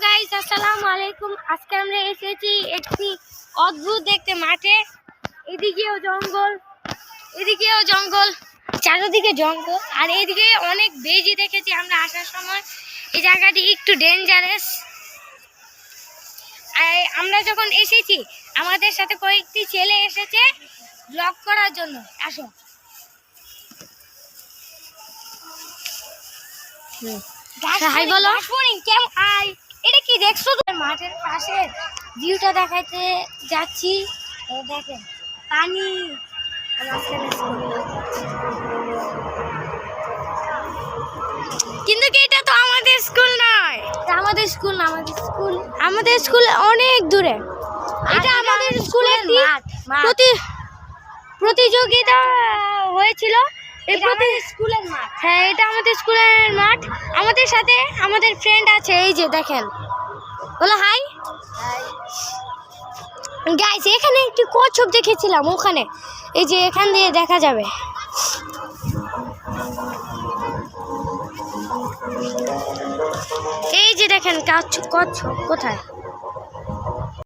Guys, আসসালামু আলাইকুম। আজকে আমরা এসেছি একটি অদ্ভুত দেখতে মাঠে। এদিকেও জঙ্গল, চারিদিকে জঙ্গল, আর এদিকে অনেক বেজি দেখেছি আমরা আসার সময়। এই জায়গাটি একটু ডেঞ্জারাস। আমরা যখন এসেছি আমাদের সাথে কয়েকটি ছেলে এসেছে ব্লগ করার জন্য। আসো। হাই বলো। এটা কি দেখছো? মাঠের পাশে ভিউটা দেখাতে যাচ্ছি। দেখেন পানি, কিন্তু এটা তো আমাদের স্কুল নয়। আমাদের স্কুল অনেক দূরে। এটা আমাদের স্কুলের প্রতিযোগিতা হয়েছিল। স্কুলের মাঠ। হ্যাঁ, এটা আমাদের স্কুলের মাঠ। আমাদের সাথে আমাদের ফ্রেন্ড আছে, এই যে দেখেন। বলো হাই। গাইস, এখানে একটি কচ্ছপ দেখেছিলাম ওখানে। এই যে এখান দিয়ে দেখা যাবে। এই যে দেখেন কচ্ছপ কোথায়।